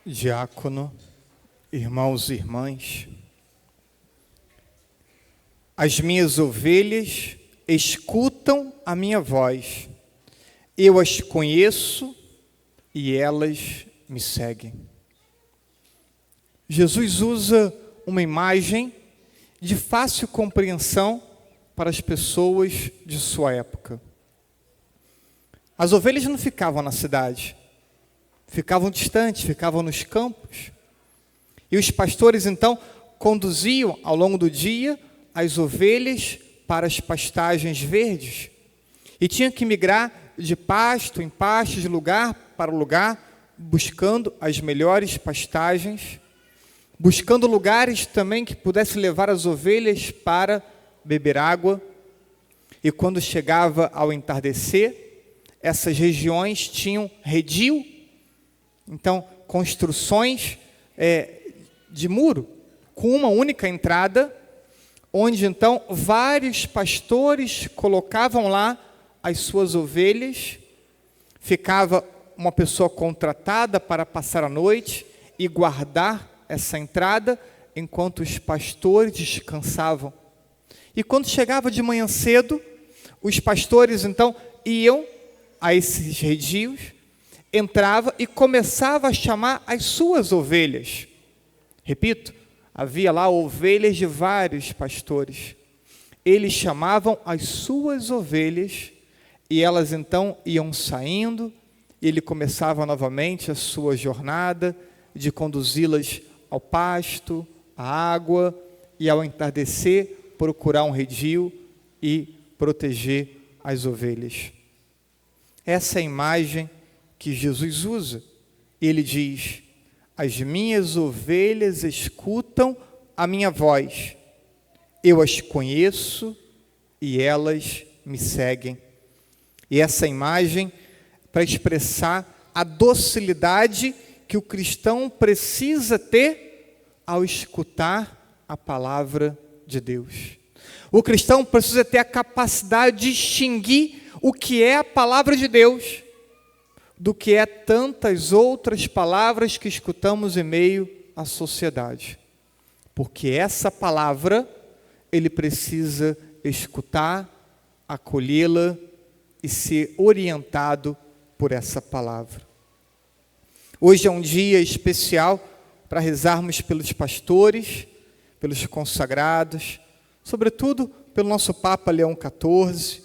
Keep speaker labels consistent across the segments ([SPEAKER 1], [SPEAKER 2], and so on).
[SPEAKER 1] Diácono, irmãos e irmãs, as minhas ovelhas escutam a minha voz, eu as conheço e elas me seguem. Jesus usa uma imagem de fácil compreensão para as pessoas de sua época. As ovelhas não ficavam na cidade, ficavam distantes, ficavam nos campos. E os pastores, então, conduziam ao longo do dia as ovelhas para as pastagens verdes. E tinham que migrar de pasto em pasto, de lugar para lugar, buscando as melhores pastagens, buscando lugares também que pudessem levar as ovelhas para beber água. E quando chegava ao entardecer, essas regiões tinham redil, então construções de muro, com uma única entrada, onde então vários pastores colocavam lá as suas ovelhas, ficava uma pessoa contratada para passar a noite e guardar essa entrada, enquanto os pastores descansavam. E quando chegava de manhã cedo, os pastores então iam a esses redios, entrava e começava a chamar as suas ovelhas. Repito, havia lá ovelhas de vários pastores. Eles chamavam as suas ovelhas e elas então iam saindo, e ele começava novamente a sua jornada de conduzi-las ao pasto, à água, e ao entardecer procurar um redil e proteger as ovelhas. Essa é a imagem que Jesus usa. Ele diz: as minhas ovelhas escutam a minha voz, eu as conheço e elas me seguem. E essa imagem para expressar a docilidade que o cristão precisa ter ao escutar a palavra de Deus. O cristão precisa ter a capacidade de distinguir o que é a palavra de Deus do que é tantas outras palavras que escutamos em meio à sociedade. Porque essa palavra, ele precisa escutar, acolhê-la e ser orientado por essa palavra. Hoje é um dia especial para rezarmos pelos pastores, pelos consagrados, sobretudo pelo nosso Papa Leão XIV,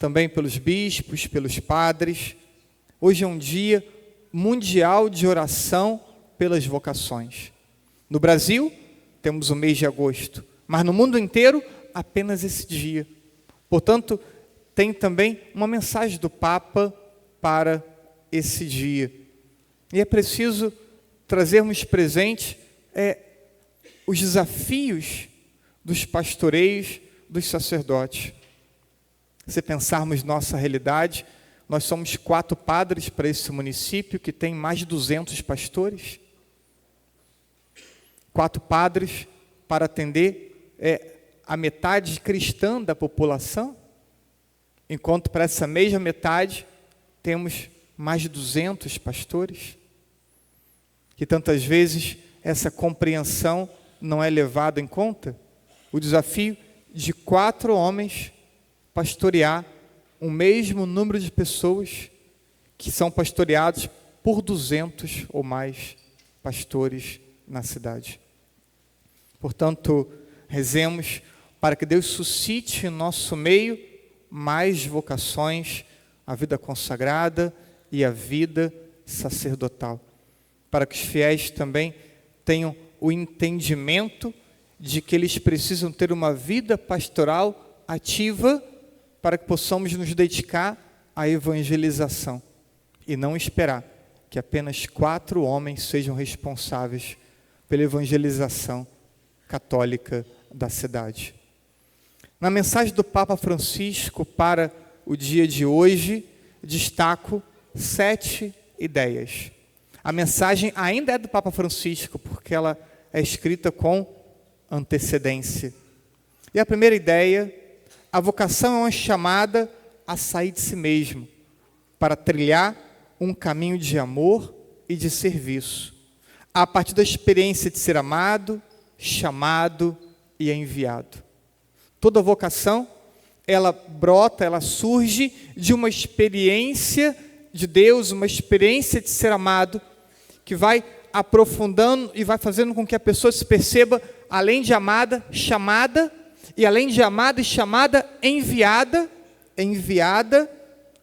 [SPEAKER 1] também pelos bispos, pelos padres. Hoje é um dia mundial de oração pelas vocações. No Brasil, temos o mês de agosto, mas no mundo inteiro, apenas esse dia. Portanto, tem também uma mensagem do Papa para esse dia. E é preciso trazermos presente os desafios dos pastoreios, dos sacerdotes. Se pensarmos nossa realidade, nós somos 4 padres para esse município que tem mais de 200 pastores. 4 padres para atender a metade cristã da população, enquanto para essa mesma metade temos mais de 200 pastores. Que tantas vezes essa compreensão não é levada em conta. O desafio de 4 homens pastorear o mesmo número de pessoas que são pastoreados por 200 ou mais pastores na cidade. Portanto, rezemos para que Deus suscite em nosso meio mais vocações à vida consagrada e à vida sacerdotal, para que os fiéis também tenham o entendimento de que eles precisam ter uma vida pastoral ativa para que possamos nos dedicar à evangelização e não esperar que apenas 4 homens sejam responsáveis pela evangelização católica da cidade. Na mensagem do Papa Francisco para o dia de hoje, destaco 7 ideias. A mensagem ainda é do Papa Francisco, porque ela é escrita com antecedência. E a primeira ideia: a vocação é uma chamada a sair de si mesmo, para trilhar um caminho de amor e de serviço. a partir da experiência de ser amado, chamado e enviado. Toda vocação, ela brota, ela surge de uma experiência de Deus, uma experiência de ser amado, que vai aprofundando e vai fazendo com que a pessoa se perceba, além de amada, chamada, e além de amada e chamada, enviada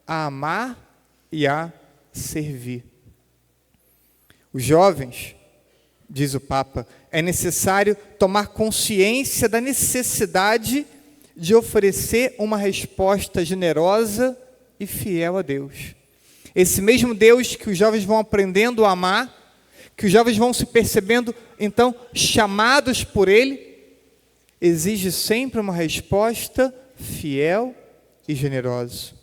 [SPEAKER 1] a amar e a servir. Os jovens, diz o Papa, é necessário tomar consciência da necessidade de oferecer uma resposta generosa e fiel a Deus. Esse mesmo Deus que os jovens vão aprendendo a amar, que os jovens vão se percebendo, então, chamados por Ele, exige sempre uma resposta fiel e generosa.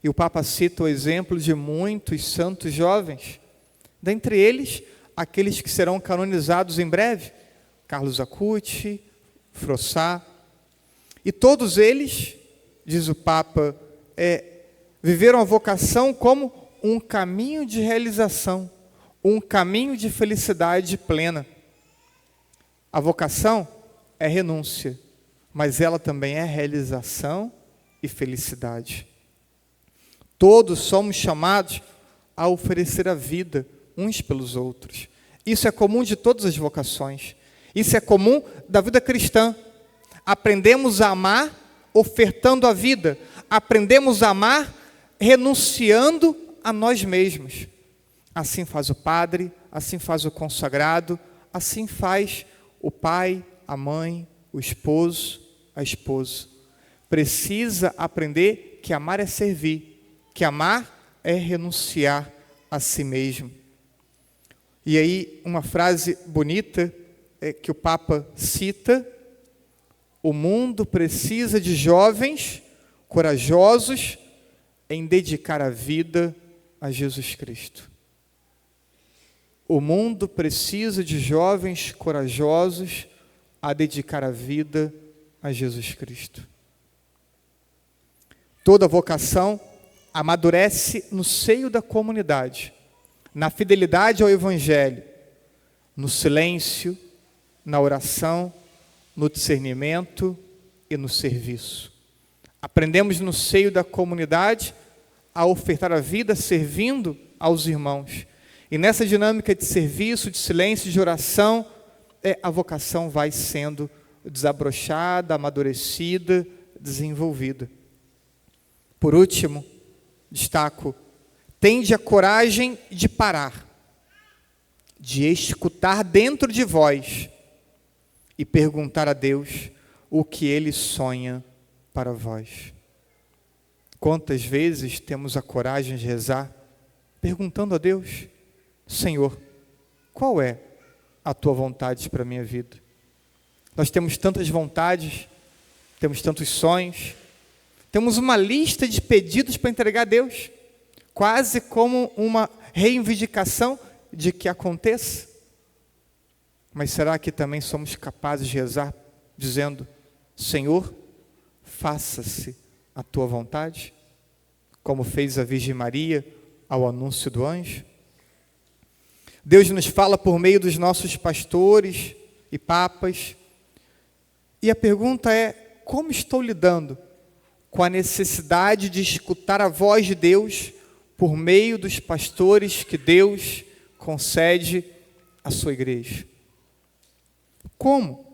[SPEAKER 1] E o Papa cita o exemplo de muitos santos jovens, dentre eles, aqueles que serão canonizados em breve, Carlos Acutis, Frossard, e todos eles, diz o Papa, viveram a vocação como um caminho de realização, um caminho de felicidade plena. A vocação é renúncia, mas ela também é realização e felicidade. Todos somos chamados a oferecer a vida uns pelos outros. Isso é comum de todas as vocações. Isso é comum da vida cristã. Aprendemos a amar ofertando a vida. Aprendemos a amar renunciando a nós mesmos. Assim faz o padre, assim faz o consagrado, assim faz o pai, a mãe, o esposo, a esposa. Precisa aprender que amar é servir, que amar é renunciar a si mesmo. E aí, uma frase bonita que o Papa cita: o mundo precisa de jovens corajosos em dedicar a vida a Jesus Cristo. O mundo precisa de jovens corajosos a dedicar a vida a Jesus Cristo. Toda vocação amadurece no seio da comunidade, na fidelidade ao Evangelho, no silêncio, na oração, no discernimento e no serviço. Aprendemos no seio da comunidade a ofertar a vida servindo aos irmãos. E nessa dinâmica de serviço, de silêncio, de oração, a vocação vai sendo desabrochada, amadurecida, desenvolvida. Por último, destaco: tende a coragem de parar, de escutar dentro de vós e perguntar a Deus o que Ele sonha para vós. Quantas vezes temos a coragem de rezar perguntando a Deus: Senhor, qual é a Tua vontade para a minha vida? Nós temos tantas vontades, temos tantos sonhos, temos uma lista de pedidos para entregar a Deus, quase como uma reivindicação de que aconteça. Mas será que também somos capazes de rezar dizendo: Senhor, faça-se a Tua vontade, como fez a Virgem Maria ao anúncio do anjo? Deus nos fala por meio dos nossos pastores e papas, e a pergunta é: como estou lidando com a necessidade de escutar a voz de Deus por meio dos pastores que Deus concede à sua igreja? Como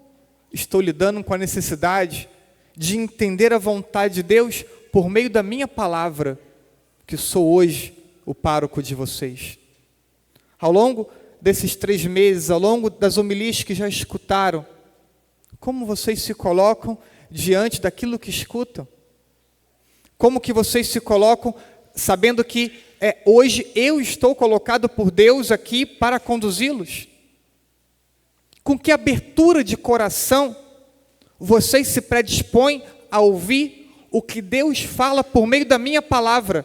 [SPEAKER 1] estou lidando com a necessidade de entender a vontade de Deus por meio da minha palavra, que sou hoje o pároco de vocês? Ao longo desses 3 meses, ao longo das homilias que já escutaram, como vocês se colocam diante daquilo que escutam? Como que vocês se colocam sabendo que hoje eu estou colocado por Deus aqui para conduzi-los? Com que abertura de coração vocês se predispõem a ouvir o que Deus fala por meio da minha palavra?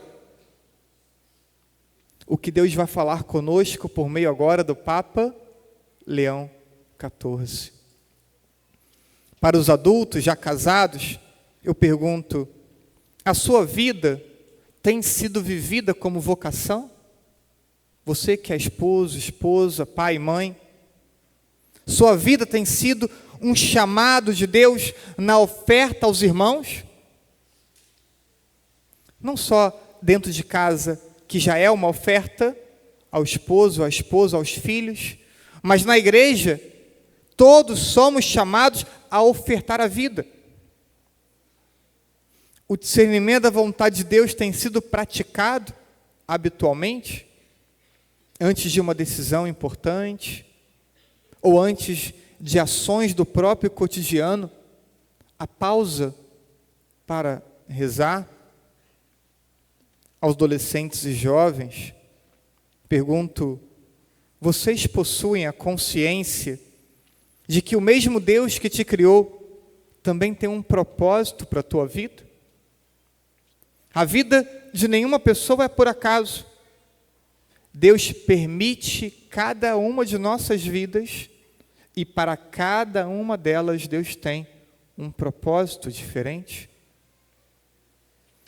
[SPEAKER 1] O que Deus vai falar conosco por meio agora do Papa Leão XIV. Para os adultos já casados, eu pergunto: a sua vida tem sido vivida como vocação? Você que é esposo, esposa, pai e mãe, sua vida tem sido um chamado de Deus na oferta aos irmãos? Não só dentro de casa, que já é uma oferta ao esposo, à esposa, aos filhos, mas na igreja, todos somos chamados a ofertar a vida. O discernimento da vontade de Deus tem sido praticado habitualmente, antes de uma decisão importante, ou antes de ações do próprio cotidiano, a pausa para rezar. Aos adolescentes e jovens, pergunto: vocês possuem a consciência de que o mesmo Deus que te criou também tem um propósito para a tua vida? A vida de nenhuma pessoa é por acaso. Deus permite cada uma de nossas vidas e para cada uma delas Deus tem um propósito diferente.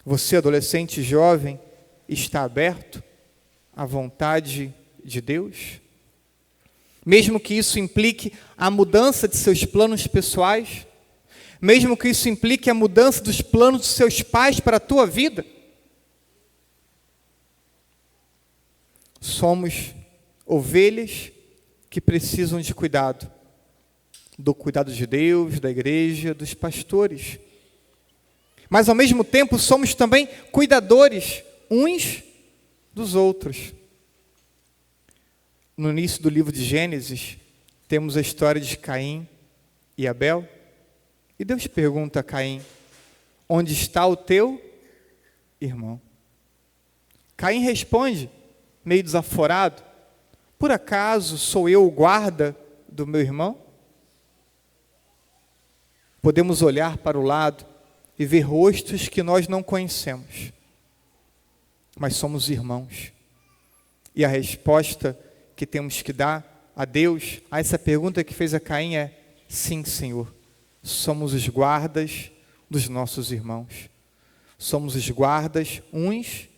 [SPEAKER 1] Você, adolescente e jovem, está aberto à vontade de Deus? Mesmo que isso implique a mudança de seus planos pessoais, mesmo que isso implique a mudança dos planos dos seus pais para a tua vida, somos ovelhas que precisam de cuidado, do cuidado de Deus, da igreja, dos pastores. Mas ao mesmo tempo somos também cuidadores uns dos outros. No início do livro de Gênesis, temos a história de Caim e Abel. E Deus pergunta a Caim: onde está o teu irmão? Caim responde, meio desaforado: por acaso sou eu o guarda do meu irmão? Podemos olhar para o lado e ver rostos que nós não conhecemos, mas somos irmãos. E a resposta que temos que dar a Deus, a essa pergunta que fez a Caim é: sim, Senhor, somos os guardas dos nossos irmãos. Somos os guardas uns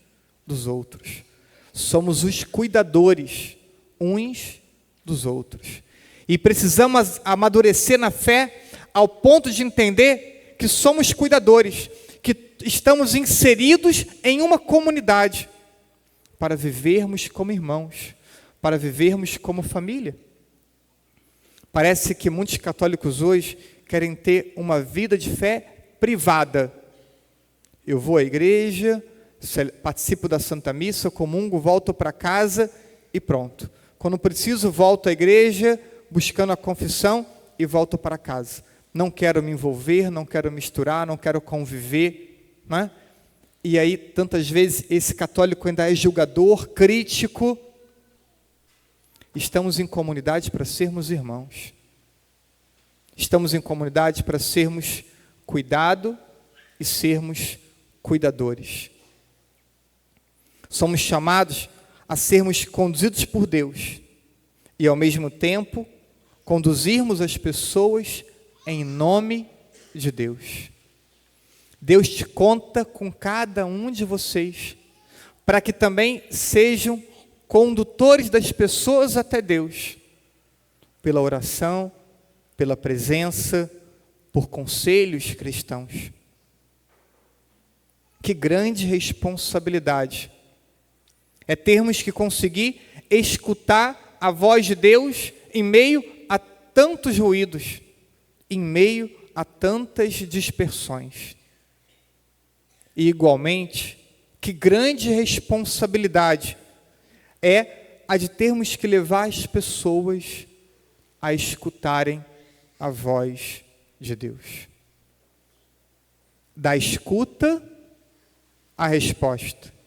[SPEAKER 1] dos outros. Somos os cuidadores uns dos outros. E precisamos amadurecer na fé ao ponto de entender que somos cuidadores, que estamos inseridos em uma comunidade para vivermos como irmãos, para vivermos como família. Parece que muitos católicos hoje querem ter uma vida de fé privada. Eu vou à igreja, participo da Santa Missa, comungo, volto para casa e pronto. Quando preciso, volto à igreja, buscando a confissão e volto para casa. Não quero me envolver, não quero misturar, não quero conviver, né? E aí, tantas vezes, esse católico ainda é julgador, crítico. Estamos em comunidade para sermos irmãos. Estamos em comunidade para sermos cuidado e sermos cuidadores. Somos chamados a sermos conduzidos por Deus e, ao mesmo tempo, conduzirmos as pessoas em nome de Deus. Deus te conta com cada um de vocês para que também sejam condutores das pessoas até Deus, pela oração, pela presença, por conselhos cristãos. Que grande responsabilidade é termos que conseguir escutar a voz de Deus em meio a tantos ruídos, em meio a tantas dispersões. E igualmente, que grande responsabilidade é a de termos que levar as pessoas a escutarem a voz de Deus. Da escuta à resposta.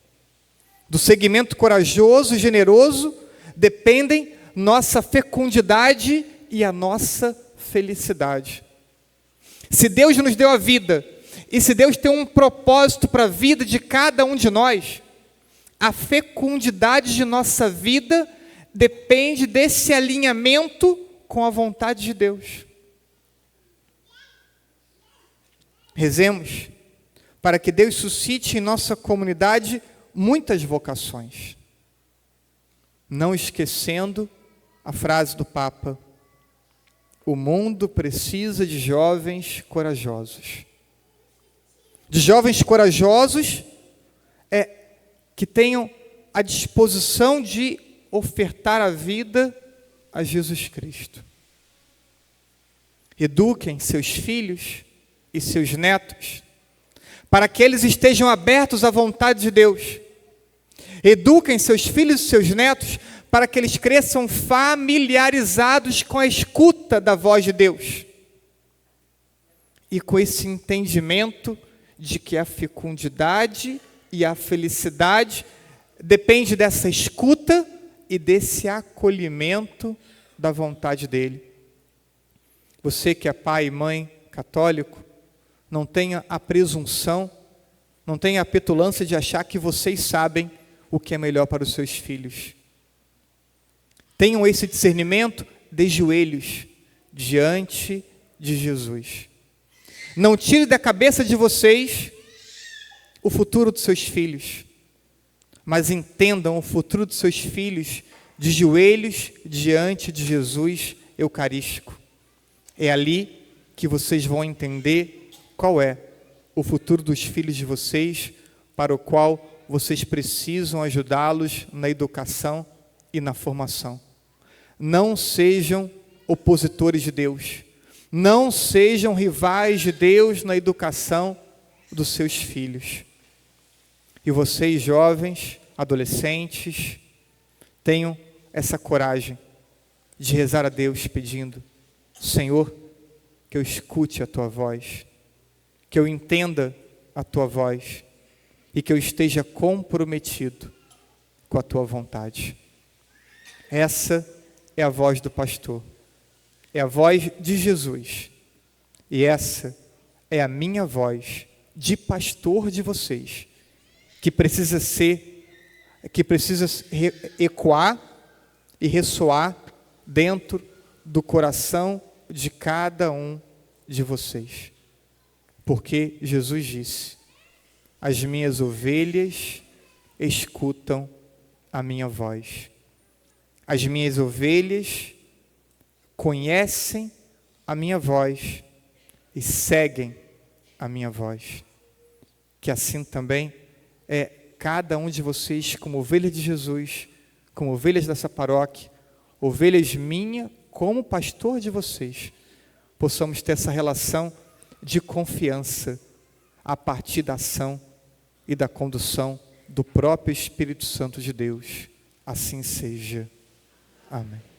[SPEAKER 1] Do seguimento corajoso e generoso dependem nossa fecundidade e a nossa felicidade. Se Deus nos deu a vida, e se Deus tem um propósito para a vida de cada um de nós, a fecundidade de nossa vida depende desse alinhamento com a vontade de Deus. Rezemos para que Deus suscite em nossa comunidade muitas vocações. não esquecendo a frase do Papa: o mundo precisa de jovens corajosos. De jovens corajosos que tenham a disposição de ofertar a vida a Jesus Cristo. Eduquem seus filhos e seus netos para que eles estejam abertos à vontade de Deus. Eduquem seus filhos e seus netos para que eles cresçam familiarizados com a escuta da voz de Deus e com esse entendimento de que a fecundidade e a felicidade depende dessa escuta e desse acolhimento da vontade dele. Você que é pai e mãe católico, não tenha a presunção, não tenha a petulância de achar que vocês sabem o que é melhor para os seus filhos. Tenham esse discernimento de joelhos diante de Jesus. Não tire da cabeça de vocês o futuro dos seus filhos, mas entendam o futuro dos seus filhos de joelhos diante de Jesus eucarístico. É ali que vocês vão entender qual é o futuro dos filhos de vocês, para o qual vocês precisam ajudá-los na educação e na formação. Não sejam opositores de Deus. Não sejam rivais de Deus na educação dos seus filhos. E vocês, jovens, adolescentes, tenham essa coragem de rezar a Deus pedindo: Senhor, que eu escute a Tua voz, que eu entenda a Tua voz e que eu esteja comprometido com a Tua vontade. Essa é a voz do pastor, é a voz de Jesus, e essa é a minha voz de pastor de vocês, que precisa ecoar e ressoar dentro do coração de cada um de vocês. Porque Jesus disse: as minhas ovelhas escutam a minha voz. As minhas ovelhas conhecem a minha voz e seguem a minha voz. Que assim também é cada um de vocês, como ovelha de Jesus, como ovelhas dessa paróquia, ovelhas minhas, como pastor de vocês, possamos ter essa relação de confiança a partir da ação e da condução do próprio Espírito Santo de Deus. Assim seja. Amém.